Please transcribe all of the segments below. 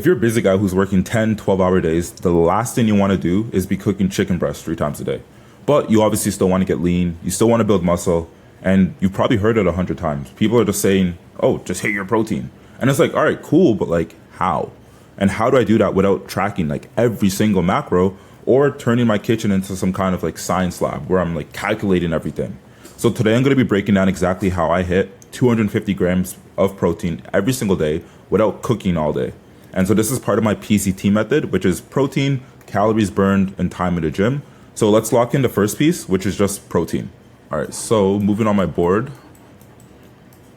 if you're a busy guy who's working 10, 12-hour days, the last thing you want to do is be cooking chicken breast 3 times a day. But you obviously still want to get lean, you still want to build muscle, and you've probably heard it 100 times. People are just saying, oh, just hit your protein. And it's like, all right, cool, but like how? And how do I do that without tracking like every single macro or turning my kitchen into some kind of like science lab where I'm like calculating everything? So today I'm going to be breaking down exactly how I hit 250 grams of protein every single day without cooking all day. And so this is part of my PCT method, which is protein, calories burned, and time in the gym. So let's lock in the first piece, which is just protein. All right, so moving on my board,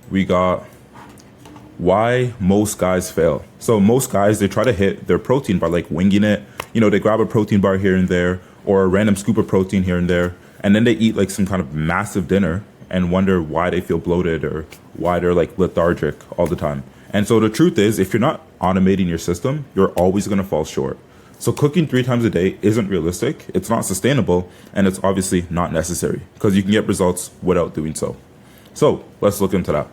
we got why most guys fail. So most guys, they try to hit their protein by like winging it. You know, they grab a protein bar here and there or a random scoop of protein here and there. And then they eat like some kind of massive dinner and wonder why they feel bloated or why they're like lethargic all the time. And so the truth is, if you're not automating your system, you're always going to fall short. So cooking 3 times a day isn't realistic, it's not sustainable, and it's obviously not necessary because you can get results without doing so. So let's look into that.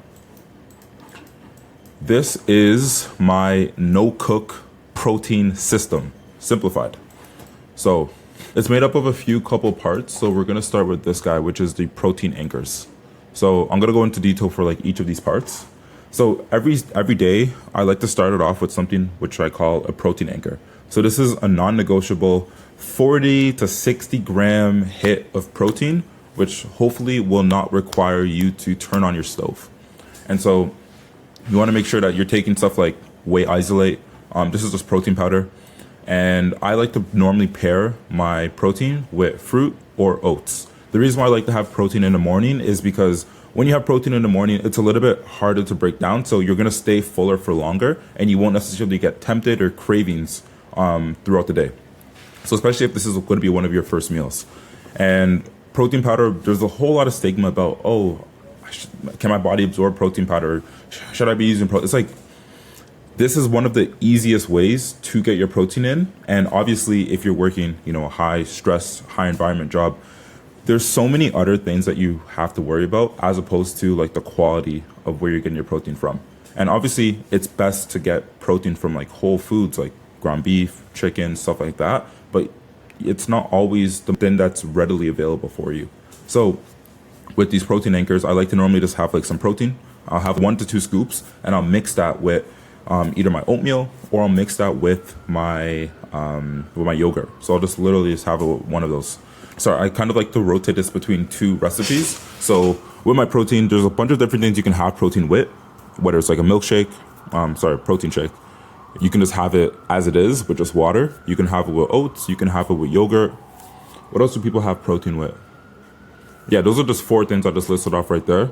This is my no-cook protein system, simplified. So it's made up of a few couple parts. So we're going to start with this guy, which is the protein anchors. So I'm going to go into detail for like each of these parts. So every day, I like to start it off with something which I call a protein anchor. So this is a non-negotiable 40 to 60 gram hit of protein, which hopefully will not require you to turn on your stove. And so you want to make sure that you're taking stuff like whey isolate. This is just protein powder. And I like to normally pair my protein with fruit or oats. The reason why I like to have protein in the morning is because when you have protein in the morning, it's a little bit harder to break down. So you're going to stay fuller for longer and you won't necessarily get tempted or cravings throughout the day. So especially if this is going to be one of your first meals. And protein powder, there's a whole lot of stigma about, oh, can my body absorb protein powder? Should I be using protein? It's like, this is one of the easiest ways to get your protein in. And obviously, if you're working, a high stress, high environment job, there's so many other things that you have to worry about as opposed to like the quality of where you're getting your protein from. And obviously, it's best to get protein from like whole foods, like ground beef, chicken, stuff like that. But it's not always the thing that's readily available for you. So with these protein anchors, I like to normally just have like some protein. I'll have 1 to 2 scoops and I'll mix that with either my oatmeal or I'll mix that with my yogurt. So I'll just literally just have one of those. So I kind of like to rotate this between 2 recipes. So with my protein, there's a bunch of different things you can have protein with, whether it's like a milkshake, protein shake. You can just have it as it is with just water. You can have it with oats. You can have it with yogurt. What else do people have protein with? Yeah, those are just 4 things I just listed off right there.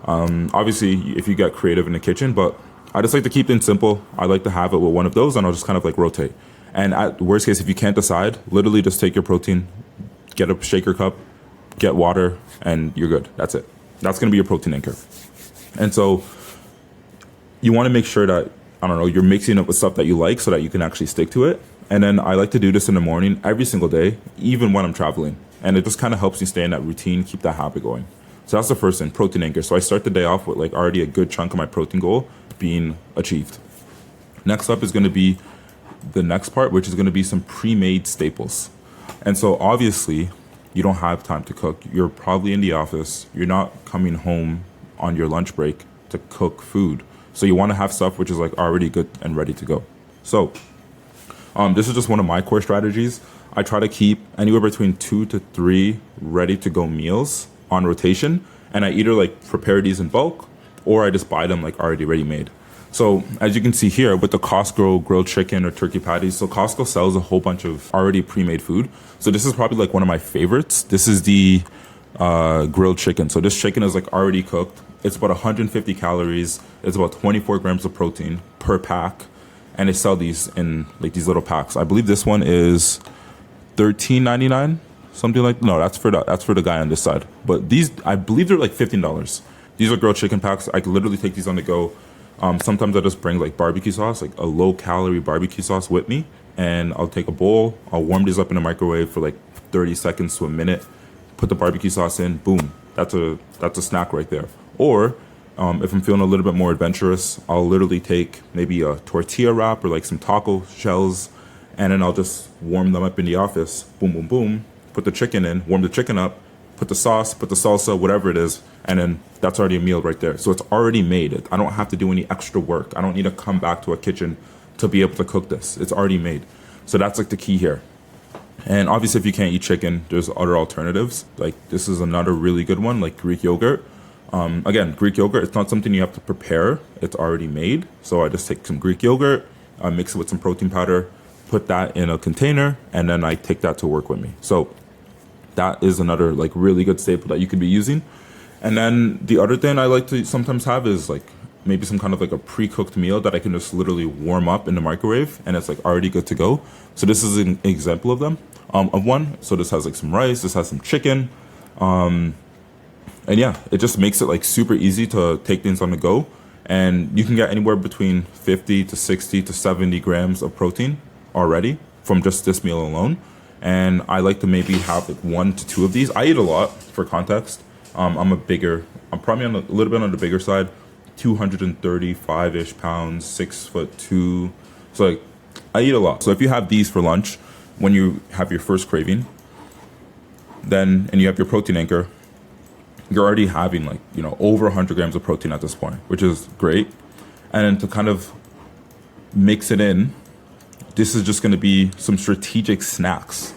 Obviously, if you get creative in the kitchen, but I just like to keep things simple. I like to have it with one of those and I'll just kind of like rotate. And at worst case, if you can't decide, literally just take your protein, get a shaker cup, get water, and you're good. That's it. That's going to be your protein anchor. And so you want to make sure that, you're mixing it with stuff that you like so that you can actually stick to it. And then I like to do this in the morning every single day, even when I'm traveling. And it just kind of helps me stay in that routine, keep that habit going. So that's the first thing, protein anchor. So I start the day off with like already a good chunk of my protein goal being achieved. Next up is going to be the next part, which is going to be some pre-made staples. And so obviously you don't have time to cook. You're probably in the office. You're not coming home on your lunch break to cook food. So you want to have stuff which is like already good and ready to go. So this is just one of my core strategies. I try to keep anywhere between 2 to 3 ready to go meals on rotation. And I either like prepare these in bulk or I just buy them like already ready made. So as you can see here with the Costco grilled chicken or turkey patties, so Costco sells a whole bunch of already pre-made food. So this is probably like one of my favorites. This is the grilled chicken. So this chicken is like already cooked. It's about 150 calories. It's about 24 grams of protein per pack. And they sell these in like these little packs. I believe this one is $13.99, something like. No, that's for the guy on this side. But these, I believe they're like $15. These are grilled chicken packs. I could literally take these on the go. Sometimes I just bring like barbecue sauce, like a low calorie barbecue sauce with me. And I'll take a bowl. I'll warm these up in the microwave for like 30 seconds to a minute. Put the barbecue sauce in. Boom. That's a snack right there. Or If I'm feeling a little bit more adventurous, I'll literally take maybe a tortilla wrap or like some taco shells, and then I'll just warm them up in the office. Boom, boom, boom. Put the chicken in, warm the chicken up, put the sauce, put the salsa, whatever it is, and then that's already a meal right there. So it's already made. I don't have to do any extra work. I don't need to come back to a kitchen to be able to cook this. It's already made. So that's like the key here. And obviously, if you can't eat chicken, there's other alternatives. Like this is another really good one, like Greek yogurt. Again, Greek yogurt, it's not something you have to prepare. It's already made. So I just take some Greek yogurt, mix it with some protein powder, put that in a container, and then I take that to work with me. So that is another like really good staple that you could be using. And then the other thing I like to sometimes have is like maybe some kind of like a pre-cooked meal that I can just literally warm up in the microwave and it's like already good to go. So this is an example of them, of one. So this has like some rice, this has some chicken. And yeah, it just makes it like super easy to take things on the go. And you can get anywhere between 50 to 60 to 70 grams of protein already from just this meal alone. And I like to maybe have like 1 to 2 of these. I eat a lot for context. I'm probably on a little bit on the bigger side, 235-ish pounds, 6'2". So like I eat a lot. So if you have these for lunch, when you have your first craving, and you have your protein anchor, you're already having like, over 100 grams of protein at this point, which is great. And then to kind of mix it in, this is just going to be some strategic snacks.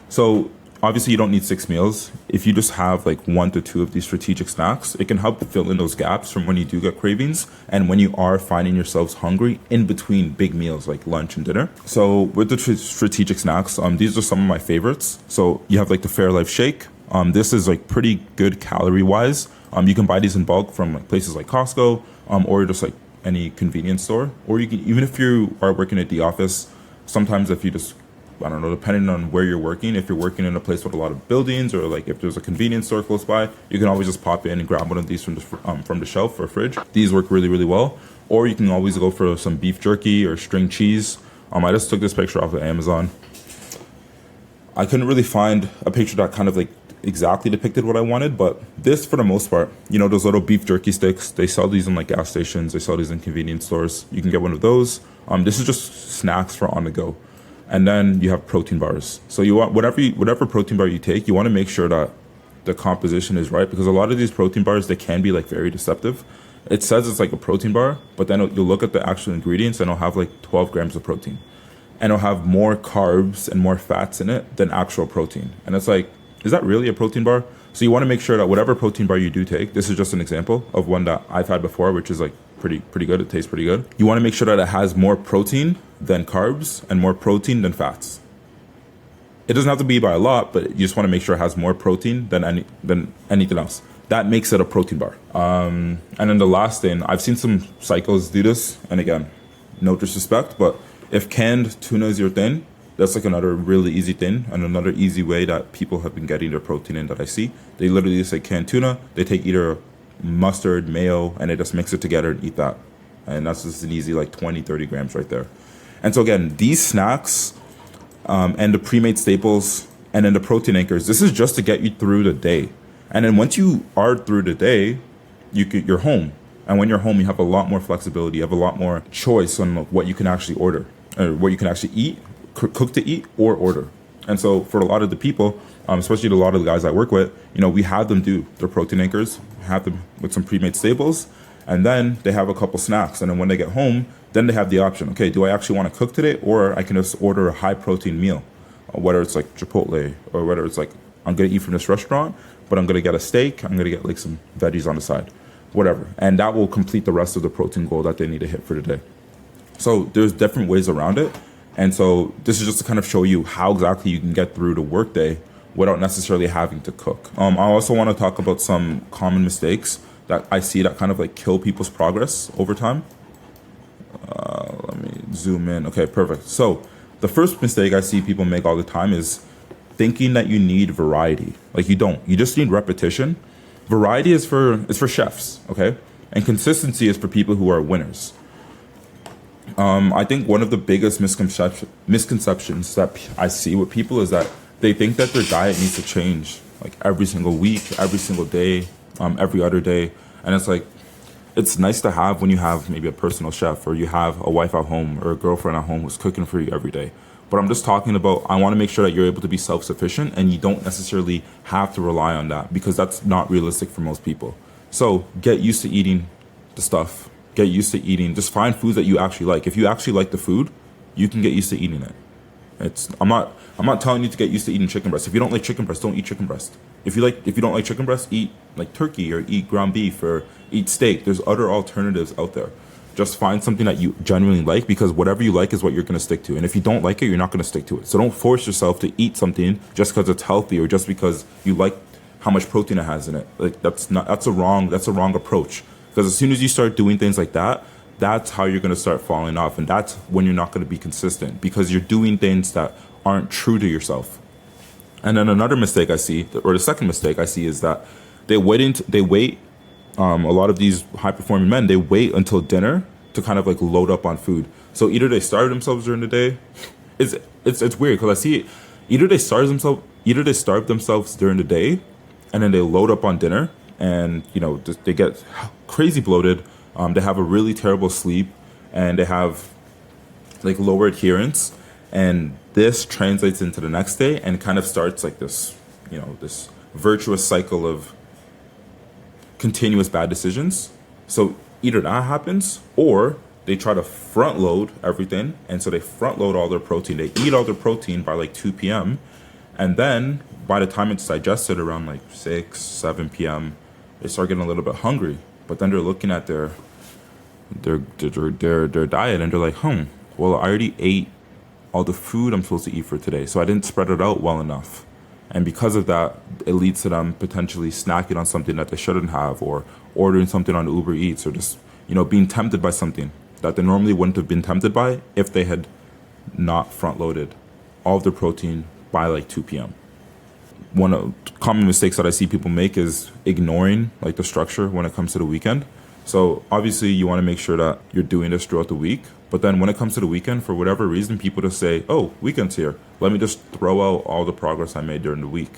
So obviously you don't need 6 meals. If you just have like 1 to 2 of these strategic snacks, it can help fill in those gaps from when you do get cravings and when you are finding yourselves hungry in between big meals like lunch and dinner. So with the strategic snacks, these are some of my favorites. So you have like the Fairlife shake. This is like pretty good calorie wise. You can buy these in bulk from like places like Costco, or just like any convenience store, or you can, even if you are working at the office, sometimes if you just, I don't know, depending on where you're working, if you're working in a place with a lot of buildings or like if there's a convenience store close by, you can always just pop in and grab one of these from the shelf or fridge. These work really, really well. Or you can always go for some beef jerky or string cheese. I just took this picture off of Amazon. I couldn't really find a picture that kind of like exactly depicted what I wanted, but this for the most part, those little beef jerky sticks, they sell these in like gas stations, they sell these in convenience stores. You can get one of those. This is just snacks for on the go. And then you have protein bars. So you want whatever protein bar you take, you want to make sure that the composition is right, because a lot of these protein bars, they can be like very deceptive. It says it's like a protein bar, but then you'll look at the actual ingredients and it'll have like 12 grams of protein. And it'll have more carbs and more fats in it than actual protein. And it's like, is that really a protein bar? So you want to make sure that whatever protein bar you do take, this is just an example of one that I've had before, which is like pretty good. It tastes pretty good. You want to make sure that it has more protein than carbs and more protein than fats. It doesn't have to be by a lot, but you just want to make sure it has more protein than anything else. That makes it a protein bar. And then the last thing, I've seen some psychos do this, and again, no disrespect, but if canned tuna is your thing, that's like another really easy thing and another easy way that people have been getting their protein in that I see. They literally just say canned tuna, they take either mustard, mayo, and they just mix it together and eat that. And that's just an easy like 20, 30 grams right there. And so again, these snacks and the pre-made staples and then the protein anchors, this is just to get you through the day. And then once you are through the day, you're home. And when you're home, you have a lot more flexibility. You have a lot more choice on what you can actually order or what you can actually eat, cook to eat or order. And so for a lot of the people, especially a lot of the guys I work with, we have them do their protein anchors, have them with some pre-made staples, and then they have a couple snacks. And then when they get home, then they have the option, okay, do I actually want to cook today? Or I can just order a high protein meal, whether it's like Chipotle or whether it's like, I'm going to eat from this restaurant, but I'm going to get a steak. I'm going to get like some veggies on the side, whatever. And that will complete the rest of the protein goal that they need to hit for the day. So there's different ways around it. And so this is just to kind of show you how exactly you can get through the workday without necessarily having to cook. I also want to talk about some common mistakes that I see that kind of like kill people's progress over time. Let me zoom in. Okay, perfect. So the first mistake I see people make all the time is thinking that you need variety. Like you don't. You just need repetition. Variety is for chefs, okay? And consistency is for people who are winners. I think one of the biggest misconceptions that I see with people is that they think that their diet needs to change like every single week, every single day, every other day. And it's like, It's nice to have when you have maybe a personal chef or you have a wife at home or a girlfriend at home who's cooking for you every day. But I'm just talking about, I want to make sure that you're able to be self sufficient and you don't necessarily have to rely on that because that's not realistic for most people. So get used to eating the stuff. Get used to eating. Just find foods that you actually like. If you actually like the food, you can get used to eating it. I'm not telling you to get used to eating chicken breast. If you don't like chicken breast, don't eat chicken breast. If you don't like chicken breast, eat like turkey or eat ground beef or eat steak. There's other alternatives out there. Just find something that you genuinely like because whatever you like is what you're going to stick to. And if you don't like it, you're not going to stick to it. So don't force yourself to eat something just because it's healthy or just because you like how much protein it has in it. Like that's a wrong approach. Because as soon as you start doing things like that, that's how you're going to start falling off. And that's when you're not going to be consistent because you're doing things that aren't true to yourself. And then another mistake I see, or the second mistake I see, is that they wait. A lot of these high performing men, they wait until dinner to kind of like load up on food. So either they starve themselves during the day. It's weird because I see it. Either they starve themselves during the day, and then they load up on dinner, and they get crazy bloated. They have a really terrible sleep, and they have like lower adherence, and this translates into the next day and kind of starts like this, this virtuous cycle of continuous bad decisions. So either that happens or they try to front load everything. And so they front load all their protein. They eat all their protein by like 2 p.m. And then by the time it's digested around like 6, 7 p.m., they start getting a little bit hungry. But then they're looking at their diet and they're like, well, I already ate all the food I'm supposed to eat for today. So I didn't spread it out well enough. And because of that, it leads to them potentially snacking on something that they shouldn't have or ordering something on Uber Eats or just, being tempted by something that they normally wouldn't have been tempted by if they had not front loaded all of their protein by like 2 p.m. One of the common mistakes that I see people make is ignoring like the structure when it comes to the weekend. So obviously you want to make sure that you're doing this throughout the week. But then when it comes to the weekend, for whatever reason, people just say, oh, weekend's here. Let me just throw out all the progress I made during the week.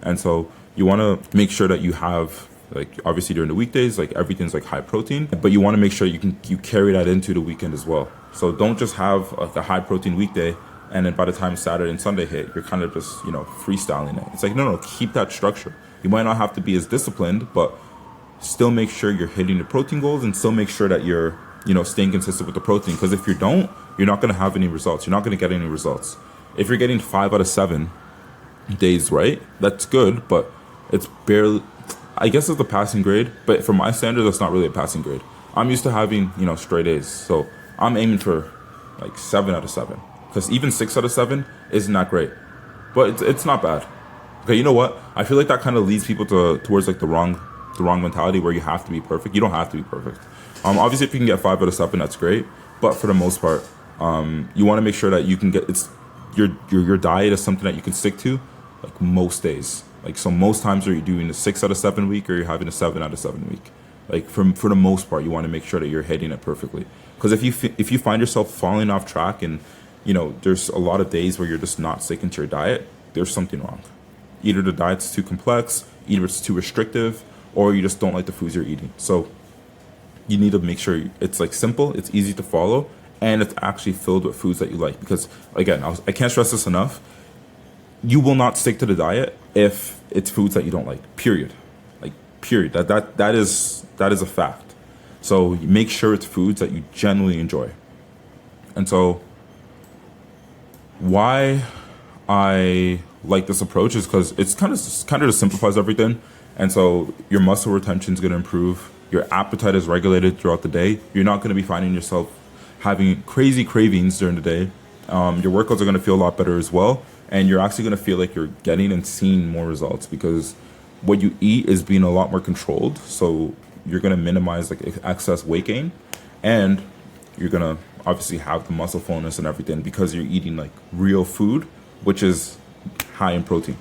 And so you want to make sure that you have, like, obviously during the weekdays, like everything's like high protein, but you want to make sure you carry that into the weekend as well. So don't just have like a high protein weekday and then by the time Saturday and Sunday hit, you're kind of just, freestyling it. It's like, no, keep that structure. You might not have to be as disciplined, but still make sure you're hitting the protein goals and still make sure that you're, staying consistent with the protein. Because if you don't, you're not going to have any results. You're not going to get any results. If you're getting 5 out of 7 days right, that's good, but it's barely, I guess it's a passing grade. But for my standards, that's not really a passing grade. I'm used to having, straight A's. So I'm aiming for like 7 out of 7. Because even 6 out of 7 isn't that great. But it's not bad. Okay, you know what? I feel like that kind of leads people towards like the wrong mentality where you have to be perfect. You don't have to be perfect. Obviously, if you can get 5 out of 7, that's great. But for the most part, you want to make sure that you can get your diet is something that you can stick to, like most days. Like so, most times are you doing a 6 out of 7 week or you're having a 7 out of 7 week. Like for the most part, you want to make sure that you're hitting it perfectly. Because if you find yourself falling off track and there's a lot of days where you're just not sticking to your diet, there's something wrong. Either the diet's too complex, either it's too restrictive, or you just don't like the foods you're eating. So you need to make sure it's like simple, it's easy to follow, and it's actually filled with foods that you like. Because again, I can't stress this enough. You will not stick to the diet if it's foods that you don't like. Period. Like period. That is a fact. So make sure it's foods that you genuinely enjoy. And so why I like this approach is because it's kind of just simplifies everything. And so your muscle retention is going to improve. Your appetite is regulated throughout the day. You're not going to be finding yourself having crazy cravings during the day. Your workouts are going to feel a lot better as well. And you're actually going to feel like you're getting and seeing more results because what you eat is being a lot more controlled. So you're going to minimize like excess weight gain. And you're going to obviously have the muscle fullness and everything because you're eating like real food, which is high in protein.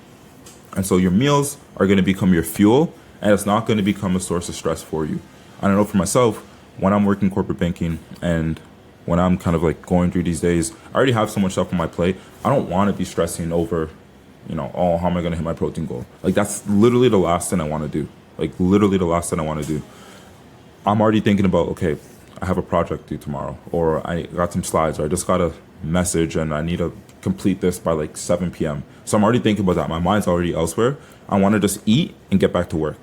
And so your meals are going to become your fuel, and it's not going to become a source of stress for you. I know for myself, when I'm working corporate banking and when I'm kind of like going through these days, I already have so much stuff on my plate. I don't want to be stressing over, oh, how am I going to hit my protein goal? Like that's literally the last thing I want to do. Like literally the last thing I want to do. I'm already thinking about, okay, I have a project due tomorrow, or I got some slides, or I just got a message and I need to complete this by like 7 p.m. So I'm already thinking about that. My mind's already elsewhere. I want to just eat and get back to work.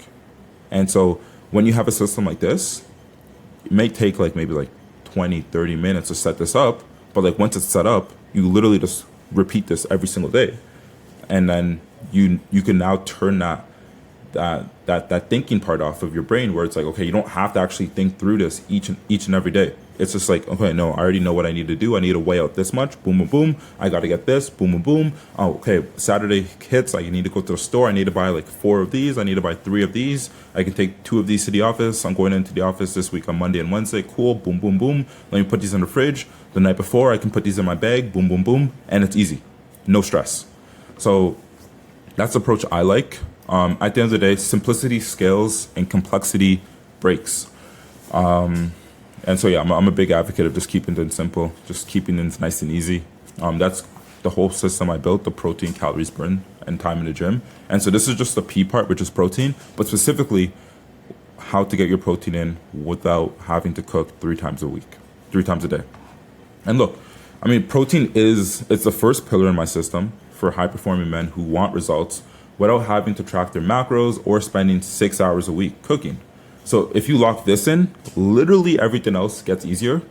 And so when you have a system like this, it may take like maybe like 20, 30 minutes to set this up. But like once it's set up, you literally just repeat this every single day. And then you can now turn that thinking part off of your brain, where it's like, okay, you don't have to actually think through this each and every day. It's just like, okay, no, I already know what I need to do. I need to weigh out this much. Boom, boom, boom. I got to get this. Boom, boom, boom. Oh, okay. Saturday hits. I need to go to the store. I need to buy like 4 of these. I need to buy 3 of these. I can take 2 of these to the office. I'm going into the office this week on Monday and Wednesday. Cool. Boom, boom, boom. Let me put these in the fridge. The night before, I can put these in my bag. Boom, boom, boom. And it's easy. No stress. So that's the approach I like. At the end of the day, simplicity scales and complexity breaks. And so, yeah, I'm a big advocate of just keeping things simple, just keeping things nice and easy. That's the whole system I built, the protein, calories burned, and time in the gym. And so this is just the P part, which is protein, but specifically how to get your protein in without having to cook 3 times a week, 3 times a day. And look, I mean, protein it's the first pillar in my system for high-performing men who want results without having to track their macros or spending 6 hours a week cooking. So if you lock this in, literally everything else gets easier.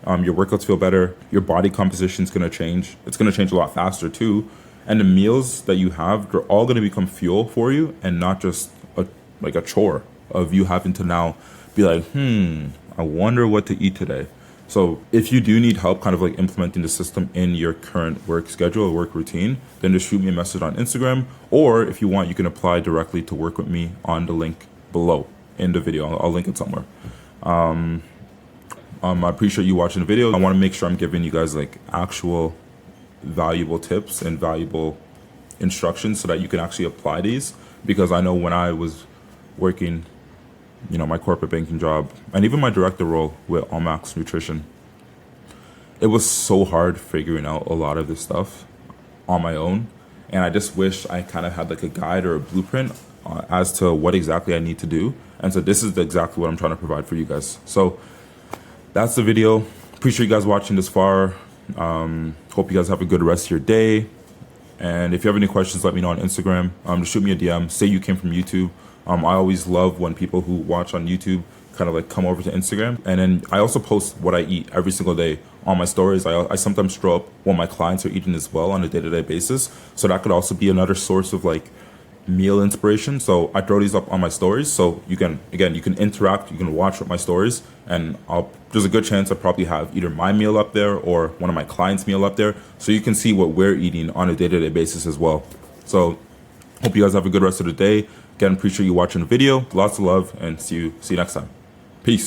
Your workouts feel better. Your body composition is going to change. It's going to change a lot faster too. And the meals that you have, they're all going to become fuel for you and not just a chore of you having to now be like, I wonder what to eat today. So if you do need help kind of like implementing the system in your current work schedule or work routine, then just shoot me a message on Instagram. Or if you want, you can apply directly to work with me on the link below in the video. I'll link it somewhere. I appreciate you watching the video. I want to make sure I'm giving you guys like actual valuable tips and valuable instructions so that you can actually apply these. Because I know when I was working, my corporate banking job and even my director role with Allmax Nutrition, it was so hard figuring out a lot of this stuff on my own. And I just wish I kind of had like a guide or a blueprint as to what exactly I need to do. And so this is exactly what I'm trying to provide for you guys. So that's the video. Appreciate you guys watching this far. Hope you guys have a good rest of your day. And if you have any questions, let me know on Instagram. Just shoot me a DM. Say you came from YouTube. I always love when people who watch on YouTube kind of like come over to Instagram. And then I also post what I eat every single day on my stories. I sometimes throw up what my clients are eating as well on a day-to-day basis. So that could also be another source of like meal inspiration. So I throw these up on my stories. So you can interact, you can watch with my stories, and there's a good chance I'll probably have either my meal up there or one of my clients' meal up there. So you can see what we're eating on a day-to-day basis as well. So hope you guys have a good rest of the day. Again, appreciate you watching the video. Lots of love, and see you next time. Peace.